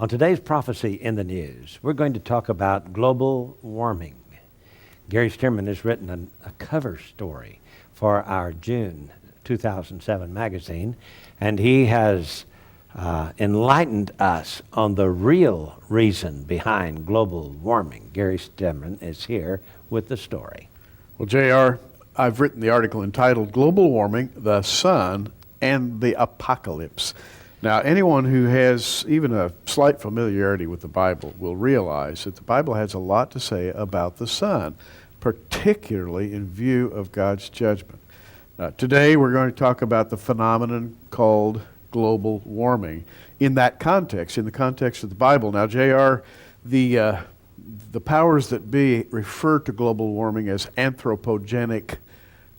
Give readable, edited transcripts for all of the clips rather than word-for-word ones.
On today's Prophecy in the News, we're going to talk about global warming. Gary Stearman has written a cover story for our June 2007 magazine, and he has enlightened us on the real reason behind global warming. Gary Stearman is here with the story. Well, JR, I've written the article entitled Global Warming, the Sun, and the Apocalypse. Now, anyone who has even a slight familiarity with the Bible will realize that the Bible has a lot to say about the sun, particularly in view of God's judgment. Today, we're going to talk about the phenomenon called global warming in that context, in the context of the Bible. Now, JR, the powers that be refer to global warming as anthropogenic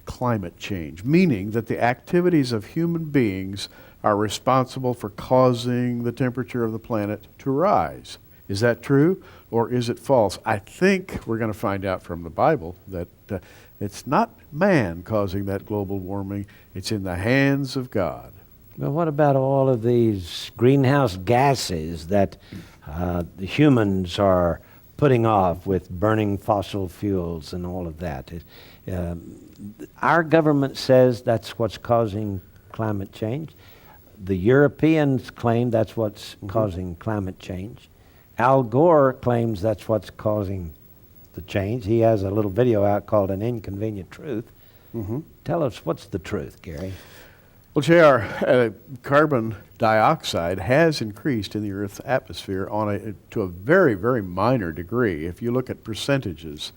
climate change, meaning that the activities of human beings are responsible for causing the temperature of the planet to rise. Is that true, or is it false? I think we're going to find out from the Bible that it's not man causing that global warming. It's in the hands of God. Well, what about all of these greenhouse gases that the humans are putting off with burning fossil fuels and all of that? Our government says that's what's causing climate change. The Europeans claim that's what's causing climate change. Al Gore claims that's what's causing the change. He has a little video out called An Inconvenient Truth. Tell us, what's the truth, Gary? Well, JR, carbon dioxide has increased in the Earth's atmosphere to a very, very minor degree. If you look at percentages,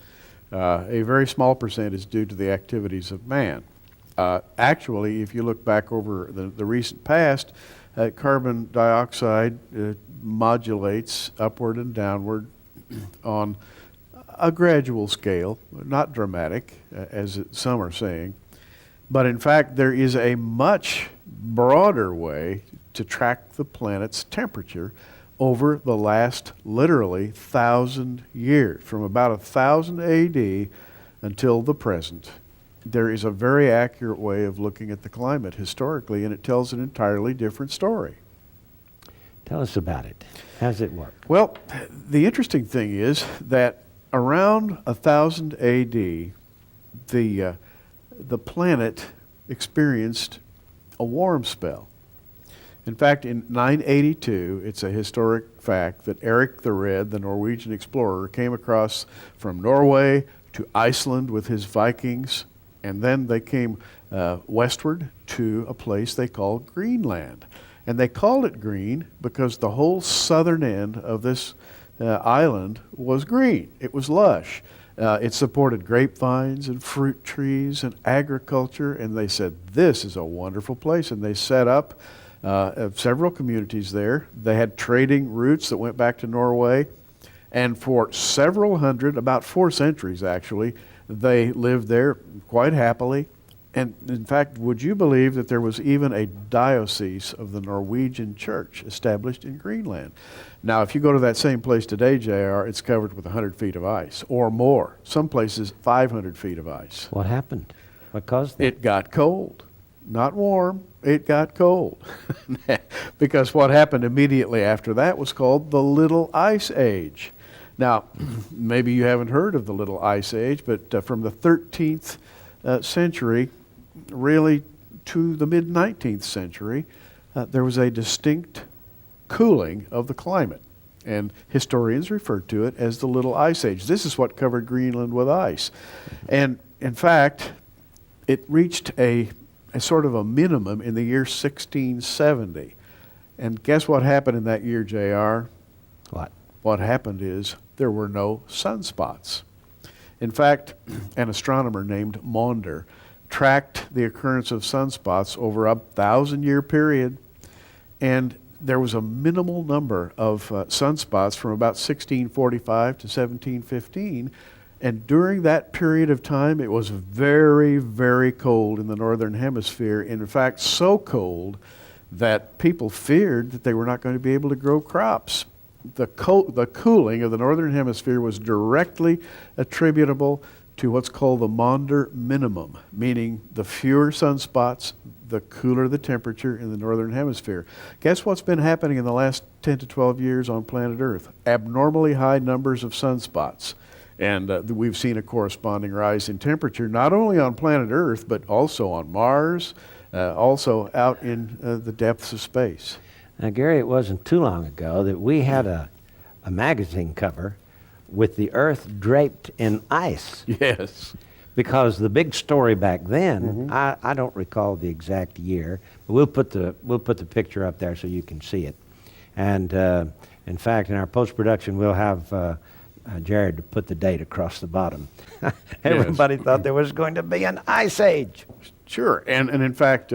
a very small percentage due to the activities of man. Actually, if you look back over the recent past, carbon dioxide modulates upward and downward on a gradual scale, not dramatic, as some are saying. But in fact, there is a much broader way to track the planet's temperature over the last literally 1,000 years, from about 1000 AD until the present. There is a very accurate way of looking at the climate historically, and it tells an entirely different story. Tell us about it. How does it work? Well, the interesting thing is that around 1000 AD, the planet experienced a warm spell. In fact, in 982, it's a historic fact that Eric the Red, the Norwegian explorer, came across from Norway to Iceland with his Vikings, and then they came westward to a place they called Greenland. And they called it green because the whole southern end of this island was green. It was lush. It supported grapevines and fruit trees and agriculture, and they said, this is a wonderful place. And they set up several communities there. They had trading routes that went back to Norway. And for several hundred, about 4 centuries actually, they lived there quite happily. And in fact, would you believe that there was even a diocese of the Norwegian church established in Greenland? Now, if you go to that same place today, JR, it's covered with 100 feet of ice or more. Some places, 500 feet of ice. What happened? What caused that? It got cold. Not warm, it got cold. Because what happened immediately after that was called the Little Ice Age. Now, maybe you haven't heard of the Little Ice Age, but from the 13th century, really to the mid-19th century, there was a distinct cooling of the climate. And historians refer to it as the Little Ice Age. This is what covered Greenland with ice. And in fact, it reached a sort of a minimum in the year 1670. And guess what happened in that year, JR? What? What happened is there were no sunspots. In fact, an astronomer named Maunder tracked the occurrence of sunspots over a 1,000-year period, and there was a minimal number of sunspots from about 1645 to 1715, and during that period of time, it was very, very cold in the northern hemisphere. In fact, so cold that people feared that they were not going to be able to grow crops. The cooling of the northern hemisphere was directly attributable to what's called the Maunder minimum, meaning the fewer sunspots, the cooler the temperature in the northern hemisphere. Guess what's been happening in the last 10 to 12 years on planet Earth? Abnormally high numbers of sunspots. And we've seen a corresponding rise in temperature, not only on planet Earth, but also on Mars, also out in the depths of space. Now, Gary, it wasn't too long ago that we had a magazine cover with the Earth draped in ice. Yes. Because the big story back then, I don't recall the exact year, but we'll put the picture up there so you can see it. And in fact, in our post-production, we'll have Jared to put the date across the bottom. Everybody thought there was going to be an ice age. Sure, and in fact,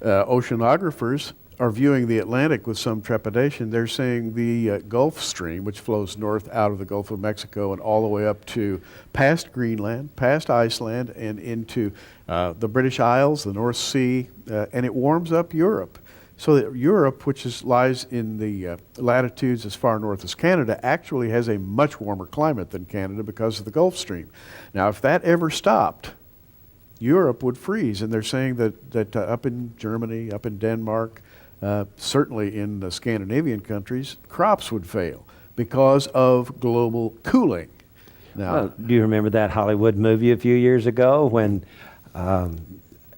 oceanographers are viewing the Atlantic with some trepidation. They're saying the Gulf Stream, which flows north out of the Gulf of Mexico and all the way up to past Greenland, past Iceland, and into the British Isles, the North Sea, and it warms up Europe. So that Europe, which lies in the latitudes as far north as Canada, actually has a much warmer climate than Canada because of the Gulf Stream. Now, if that ever stopped, Europe would freeze, and they're saying that up in Germany, up in Denmark, certainly in the Scandinavian countries, crops would fail because of global cooling. Now, Well, do you remember that Hollywood movie a few years ago when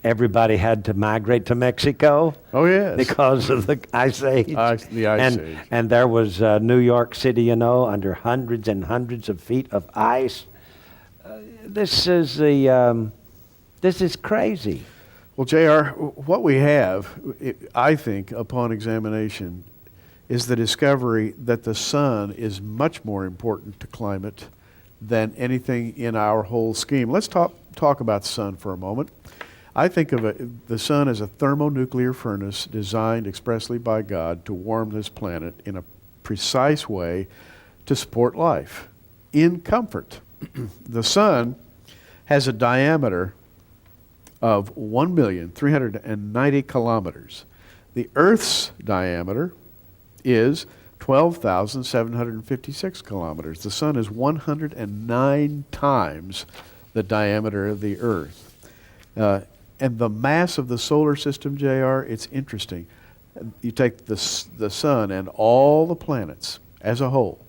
everybody had to migrate to Mexico? oh yes, Because of the ice age. the ice age. And there was New York City, you know, under hundreds and hundreds of feet of ice. This is crazy. Well, JR, what we have, I think, upon examination, is the discovery that the sun is much more important to climate than anything in our whole scheme. Let's talk about the sun for a moment. I think of the sun as a thermonuclear furnace designed expressly by God to warm this planet in a precise way to support life in comfort. The sun has a diameter of 1,390,000 kilometers. The Earth's diameter is 12,756 kilometers. The sun is 109 times the diameter of the Earth. And the mass of the solar system, JR, it's interesting. You take the sun and all the planets as a whole,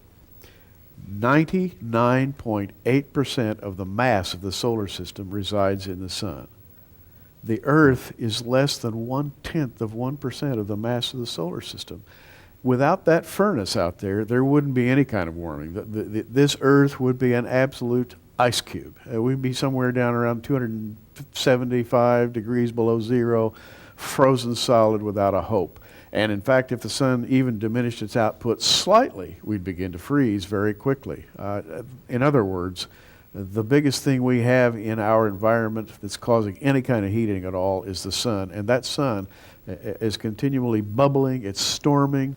99.8% of the mass of the solar system resides in the sun. The Earth is less than 0.1% of the mass of the solar system. Without that furnace out there, there wouldn't be any kind of warming. This Earth would be an absolute ice cube. We'd be somewhere down around 275 degrees below zero, frozen solid without a hope. And in fact, if the sun even diminished its output slightly, we'd begin to freeze very quickly. In other words, the biggest thing we have in our environment that's causing any kind of heating at all is the sun. And that sun is continually bubbling, it's storming,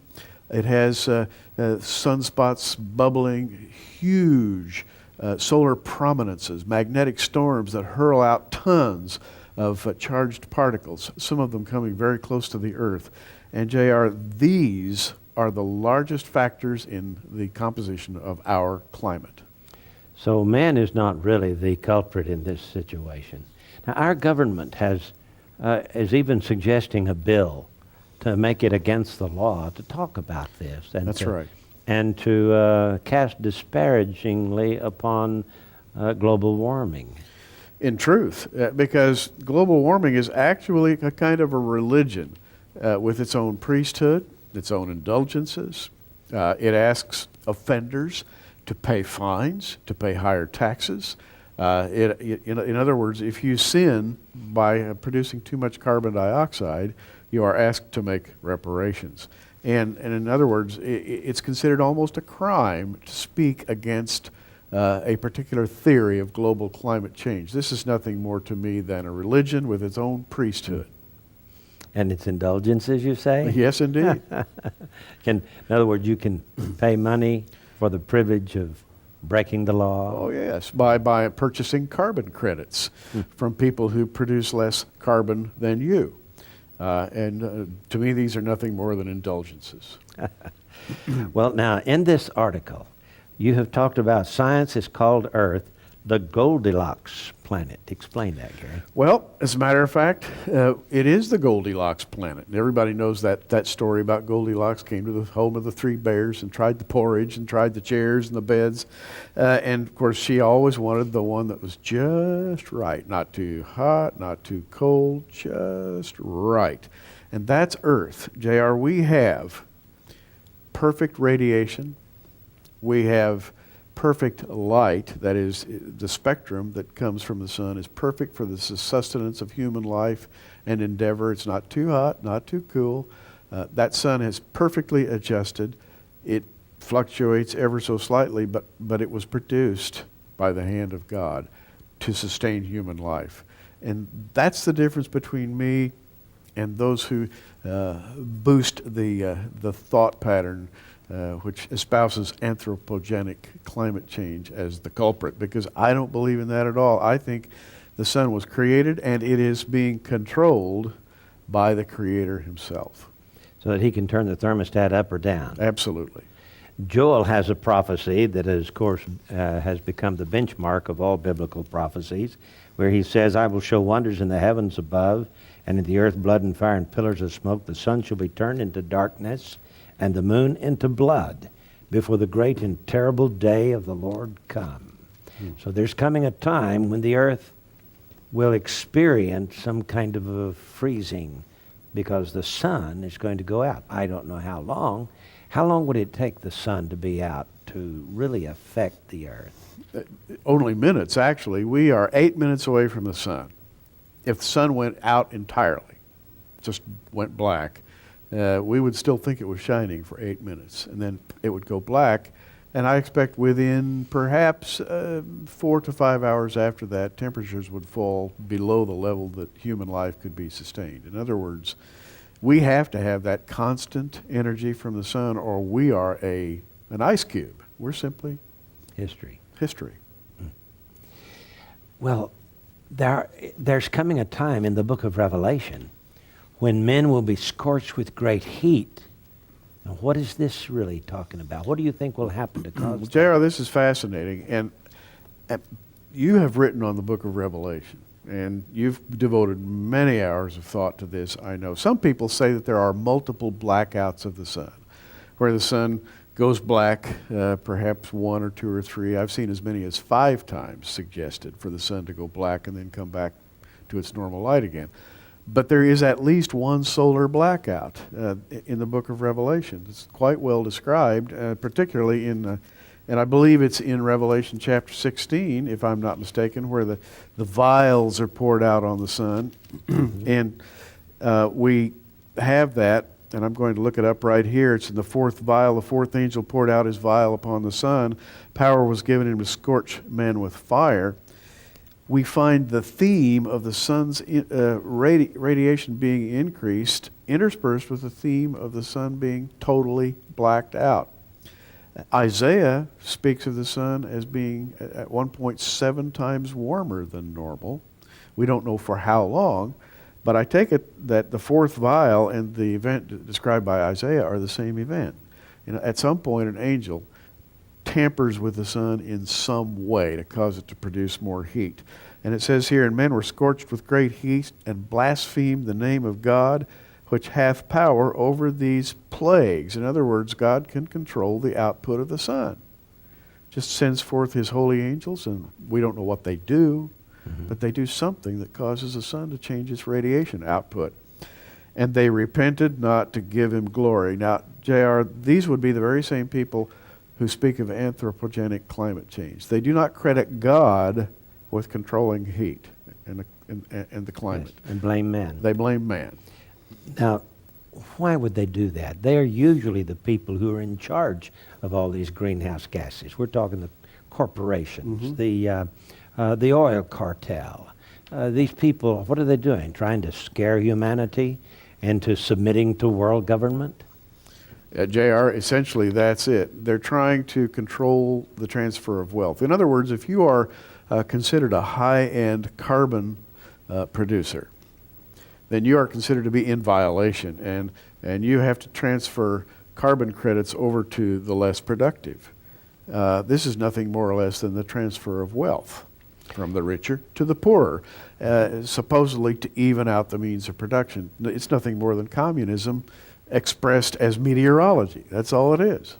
it has sunspots bubbling, huge solar prominences, magnetic storms that hurl out tons of charged particles, some of them coming very close to the Earth. And JR, these are the largest factors in the composition of our climate. So man is not really the culprit in this situation. Now, our government is even suggesting a bill to make it against the law to talk about this. And That's right. And to cast disparagingly upon global warming. In truth, because global warming is actually a kind of a religion with its own priesthood, its own indulgences. It asks offenders to pay fines, to pay higher taxes. In other words, if you sin by producing too much carbon dioxide, you are asked to make reparations. And in other words, it's considered almost a crime to speak against a particular theory of global climate change. This is nothing more to me than a religion with its own priesthood. And its indulgences, you say? Yes, indeed. In other words, you can pay money for the privilege of breaking the law. Oh yes, by purchasing carbon credits from people who produce less carbon than you. And to me, these are nothing more than indulgences. Well, now, in this article, you have talked about science is called Earth, the Goldilocks planet. Explain that, Gary. Well, as a matter of fact, it is the Goldilocks planet. And everybody knows that story about Goldilocks came to the home of the three bears and tried the porridge and tried the chairs and the beds. And of course, she always wanted the one that was just right. Not too hot, not too cold, just right. And that's Earth. JR, we have perfect radiation. We have perfect light, that is, the spectrum that comes from the sun is perfect for the sustenance of human life and endeavor. It's not too hot, not too cool. That sun is perfectly adjusted. It fluctuates ever so slightly, but it was produced by the hand of God to sustain human life. And that's the difference between me and those who boost the thought pattern which espouses anthropogenic climate change as the culprit, because I don't believe in that at all. I think the sun was created and it is being controlled by the Creator himself. So that he can turn the thermostat up or down. Absolutely. Joel has a prophecy that, is, of course, has become the benchmark of all biblical prophecies, where he says, I will show wonders in the heavens above, and in the earth blood and fire and pillars of smoke. The sun shall be turned into darkness, and the moon into blood, before the great and terrible day of the Lord come. So there's coming a time when the earth will experience some kind of a freezing, because the sun is going to go out. I don't know how long. How long would it take the sun to be out to really affect the earth? Only minutes, actually. We are 8 minutes away from the sun. If the sun went out entirely, just went black, we would still think it was shining for 8 minutes, and then it would go black. And I expect within perhaps 4 to 5 hours after that, temperatures would fall below the level that human life could be sustained. In other words, we have to have that constant energy from the sun, or we are an ice cube. We're simply History. history. Well, there's coming a time in the book of Revelation when men will be scorched with great heat. Now, what is this really talking about? What do you think will happen to cause that? J.R., this is fascinating. And you have written on the book of Revelation, and you've devoted many hours of thought to this, I know. Some people say that there are multiple blackouts of the sun, where the sun goes black, perhaps 1 or 2 or 3. I've seen as many as 5 times suggested for the sun to go black and then come back to its normal light again. But there is at least one solar blackout in the book of Revelation. It's quite well described, particularly in, and I believe it's in Revelation chapter 16, if I'm not mistaken, where the vials are poured out on the sun. And we have that, and I'm going to look it up right here. It's in the 4th vial. The 4th angel poured out his vial upon the sun. Power was given him to scorch men with fire. We find the theme of the sun's radiation being increased interspersed with the theme of the sun being totally blacked out. Isaiah speaks of the sun as being at one point 7 times warmer than normal. We don't know for how long, but I take it that the 4th vial and the event described by Isaiah are the same event. You know, at some point, an angel tampers with the sun in some way to cause it to produce more heat. And it says here, and men were scorched with great heat and blasphemed the name of God, which hath power over these plagues. In other words, God can control the output of the sun. Just sends forth his holy angels, and we don't know what they do, but they do something that causes the sun to change its radiation output. And they repented not to give him glory. Now, J.R., these would be the very same people who speak of anthropogenic climate change. They do not credit God with controlling heat and the climate. Yes, and blame man. They blame man. Now, why would they do that? They are usually the people who are in charge of all these greenhouse gases. We're talking the corporations, the oil cartel. These people, what are they doing? Trying to scare humanity into submitting to world government? JR, essentially that's it. They're trying to control the transfer of wealth. In other words, if you are considered a high-end carbon producer, then you are considered to be in violation, and you have to transfer carbon credits over to the less productive. This is nothing more or less than the transfer of wealth. from the richer to the poorer, supposedly to even out the means of production. It's nothing more than communism expressed as meteorology. That's all it is.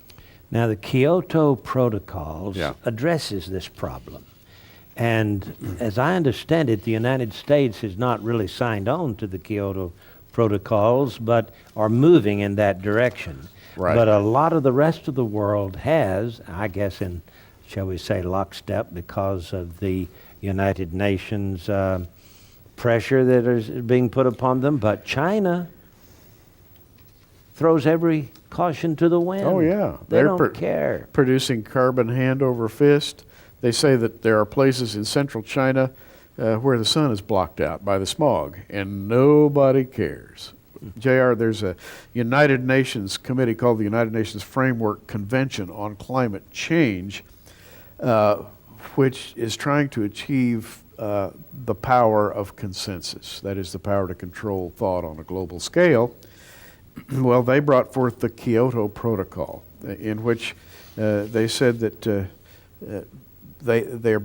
Now, the Kyoto Protocols Yeah. addresses this problem. And as I understand it, the United States has not really signed on to the Kyoto Protocols, but are moving in that direction. Right. But a lot of the rest of the world has, I guess in, shall we say, lockstep because of the United Nations pressure that is being put upon them. But China throws every caution to the wind. Oh, yeah. They They're don't care. producing carbon hand over fist. They say that there are places in central China where the sun is blocked out by the smog, and nobody cares. JR, there's a United Nations committee called the United Nations Framework Convention on Climate Change, which is trying to achieve the power of consensus. That is, the power to control thought on a global scale. Well, they brought forth the Kyoto Protocol, in which they said that they're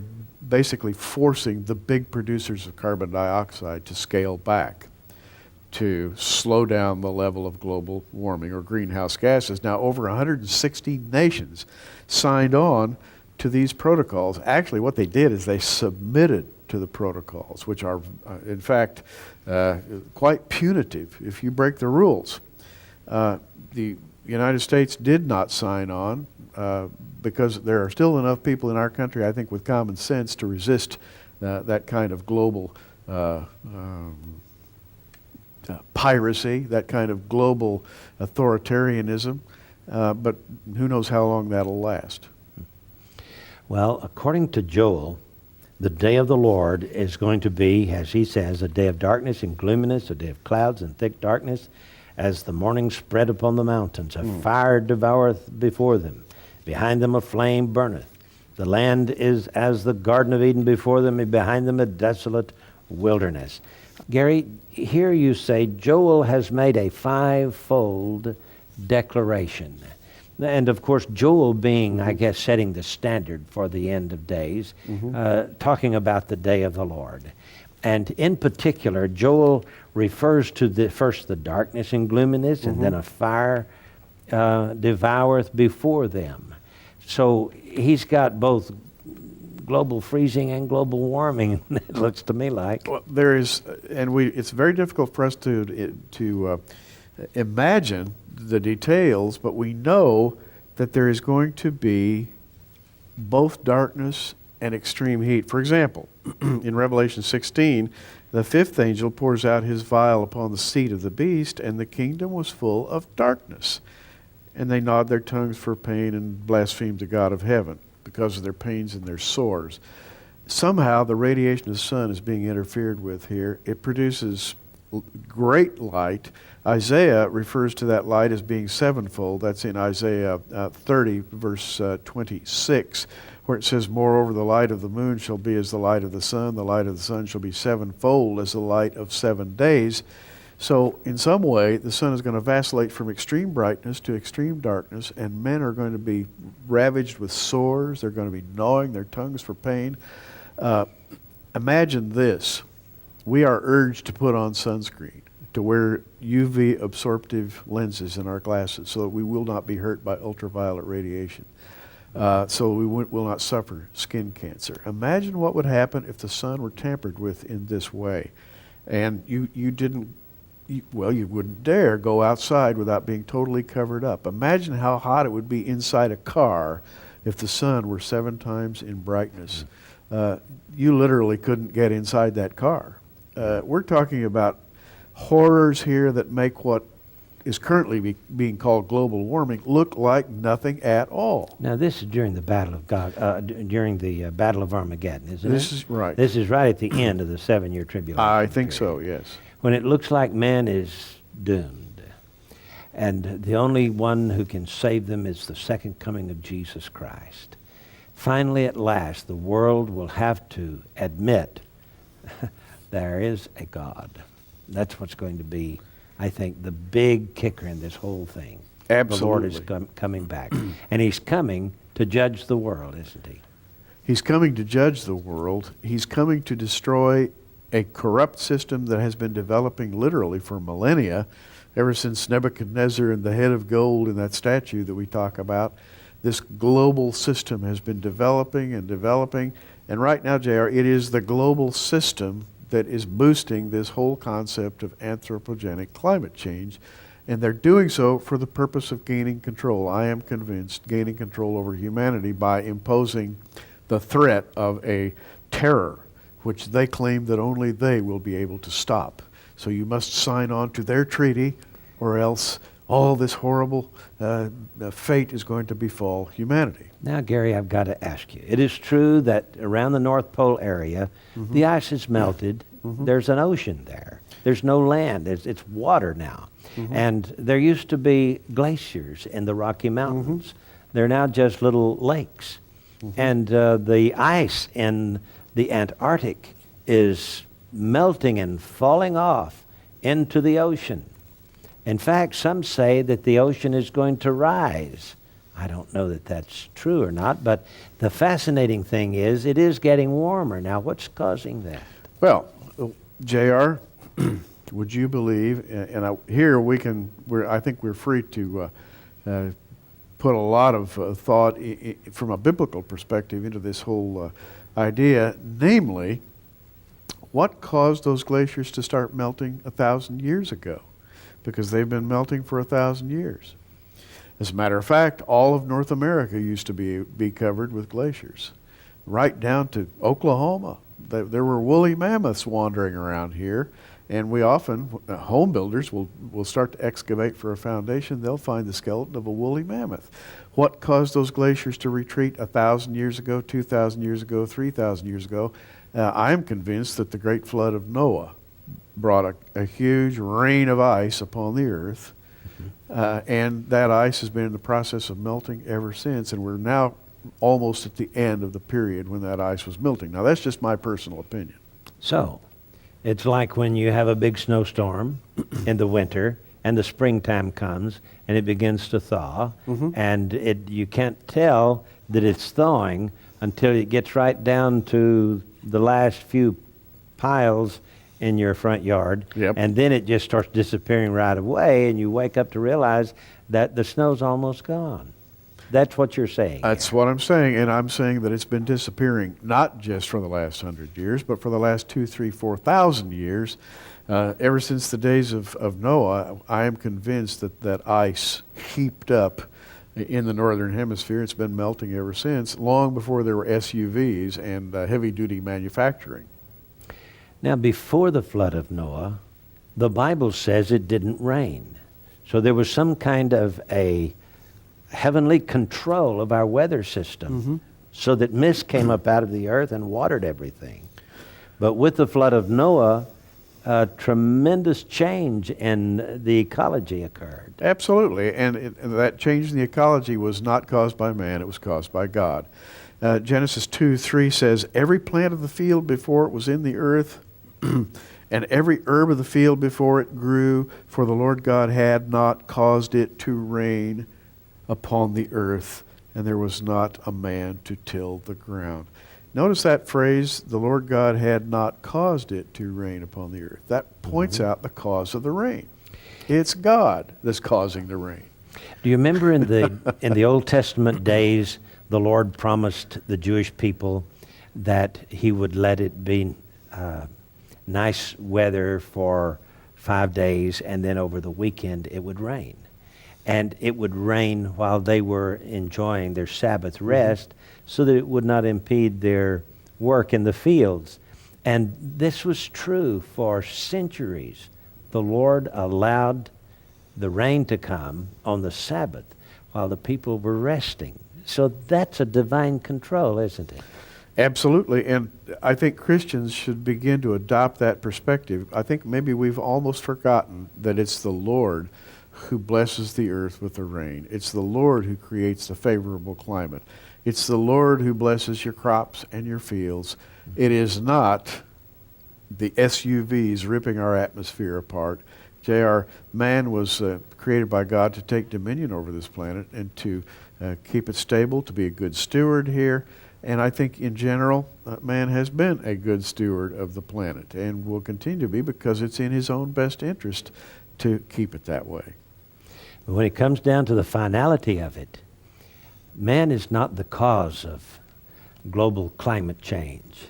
basically forcing the big producers of carbon dioxide to scale back to slow down the level of global warming or greenhouse gases. Now, over 160 nations signed on to these protocols. Actually, what they did is they submitted to the protocols, which are, in fact, quite punitive if you break the rules. The United States did not sign on because there are still enough people in our country, I think, with common sense to resist that kind of global piracy, that kind of global authoritarianism. But who knows how long that'll last. Well, according to Joel, the day of the Lord is going to be, as he says, a day of darkness and gloominess, a day of clouds and thick darkness, as the morning spread upon the mountains. A fire devoureth before them. Behind them a flame burneth. The land is as the Garden of Eden before them, and behind them a desolate wilderness. Gary, here you say Joel has made a fivefold declaration. And of course, Joel being, I guess, setting the standard for the end of days, talking about the day of the Lord. And in particular, Joel refers to first the darkness and gloominess, and then a fire devoureth before them. So he's got both global freezing and global warming, it looks to me like. Well, there is, and it's very difficult for us to imagine the details, but we know that there is going to be both darkness and extreme heat. For example, in Revelation 16, the fifth angel pours out his vial upon the seat of the beast, and the kingdom was full of darkness. And they gnawed their tongues for pain and blasphemed the God of heaven because of their pains and their sores. Somehow the radiation of the sun is being interfered with here. It produces great light. Isaiah refers to that light as being sevenfold. That's in Isaiah 30, verse 26, where it says, "Moreover, the light of the moon shall be as the light of the sun. The light of the sun shall be sevenfold as the light of 7 days." So in some way, the sun is going to vacillate from extreme brightness to extreme darkness, and men are going to be ravaged with sores. They're going to be gnawing their tongues for pain. Imagine this. We are urged to put on sunscreen, to wear UV absorptive lenses in our glasses so that we will not be hurt by ultraviolet radiation, so we will not suffer skin cancer. Imagine what would happen if the sun were tampered with in this way, and you wouldn't dare go outside without being totally covered up. Imagine how hot it would be inside a car if the sun were 7 times in brightness. You literally couldn't get inside that car. We're talking about horrors here that make what is currently being called global warming look like nothing at all. Now, this is during the Battle of during the Battle of Armageddon, isn't it? This is right. This is right at the end of the 7-year tribulation. I think so, period, yes. when it looks like man is doomed, and the only one who can save them is the second coming of Jesus Christ. Finally, at last, the world will have to admit there is a God. That's what's going to be, I think, the big kicker in this whole thing. Absolutely. The Lord is coming back. And he's coming to judge the world, isn't he? He's coming to judge the world. He's coming to destroy a corrupt system that has been developing literally for millennia, ever since Nebuchadnezzar and the head of gold in that statue that we talk about. This global system has been developing and developing. And right now, JR, it is the global system that is boosting this whole concept of anthropogenic climate change. And they're doing so for the purpose of gaining control. I am convinced gaining control over humanity by imposing the threat of a terror, which they claim that only they will be able to stop. So you must sign on to their treaty, or else all this horrible fate is going to befall humanity. Now, Gary, I've got to ask you. It is true that around the North Pole area, the ice has melted. There's an ocean there. There's no land. It's water now. And there used to be glaciers in the Rocky Mountains. They're now just little lakes. And the ice in the Antarctic is melting and falling off into the ocean. In fact, some say that the ocean is going to rise. I don't know that that's true or not, but the fascinating thing is it is getting warmer. Now, what's causing that? Well, JR, would you believe, here I think we're free to put a lot of thought from a biblical perspective into this whole idea, namely, what caused those glaciers to start melting 1,000 years ago? Because they've been melting for 1,000 years. As a matter of fact, all of North America used to be covered with glaciers, right down to Oklahoma. There were woolly mammoths wandering around here, and we often, home builders will start to excavate for a foundation. They'll find the skeleton of a woolly mammoth. What caused those glaciers to retreat 1,000 years ago, 2,000 years ago, 3,000 years ago? I am convinced that the great flood of Noah brought a huge rain of ice upon the earth, and that ice has been in the process of melting ever since, and we're now almost at the end of the period when that ice was melting. Now, that's just my personal opinion. So, it's like when you have a big snowstorm in the winter, and the springtime comes, and it begins to thaw, and you can't tell that it's thawing until it gets right down to the last few piles in your front yard, and then it just starts disappearing right away, and you wake up to realize that the snow's almost gone. That's what you're saying. That's what I'm saying, and I'm saying that it's been disappearing not just for the last 100 years, but for the last 2,000, 3,000, 4,000 years. Ever since the days of Noah, I am convinced that ice heaped up in the northern hemisphere. It's been melting ever since, long before there were SUVs and heavy-duty manufacturing. Now, before the flood of Noah, the Bible says it didn't rain. So there was some kind of a heavenly control of our weather system, so that mist came up out of the earth and watered everything. But with the flood of Noah, a tremendous change in the ecology occurred. Absolutely, and that change in the ecology was not caused by man, it was caused by God. Genesis 2:3 says, "Every plant of the field before it was in the earth, and every herb of the field before it grew, for the Lord God had not caused it to rain upon the earth, and there was not a man to till the ground." Notice that phrase, the Lord God had not caused it to rain upon the earth. That points out the cause of the rain. It's God that's causing the rain. Do you remember in the Old Testament days, the Lord promised the Jewish people that he would let it be nice weather for 5 days, and then over the weekend it would rain. And it would rain while they were enjoying their Sabbath rest, so that it would not impede their work in the fields. And this was true for centuries. The Lord allowed the rain to come on the Sabbath while the people were resting. So that's a divine control, isn't it? Absolutely, and I think Christians should begin to adopt that perspective. I think maybe we've almost forgotten that it's the Lord who blesses the earth with the rain. It's the Lord who creates the favorable climate. It's the Lord who blesses your crops and your fields. It is not the SUVs ripping our atmosphere apart. JR, man was created by God to take dominion over this planet and to keep it stable, to be a good steward here. And I think in general, man has been a good steward of the planet and will continue to be because it's in his own best interest to keep it that way. But when it comes down to the finality of it, man is not the cause of global climate change.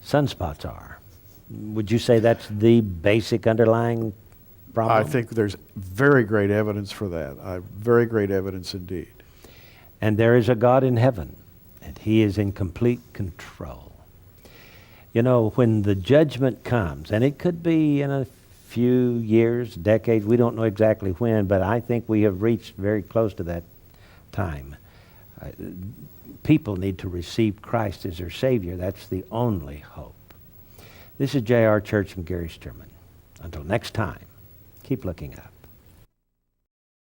Sunspots are. Would you say that's the basic underlying problem? I think there's very great evidence for that. Very great evidence indeed. And there is a God in heaven, and he is in complete control. You know, when the judgment comes, and it could be in a few years, decades, we don't know exactly when, but I think we have reached very close to that time. People need to receive Christ as their Savior. That's the only hope. This is J.R. Church from Gary Sturman. Until next time, keep looking up.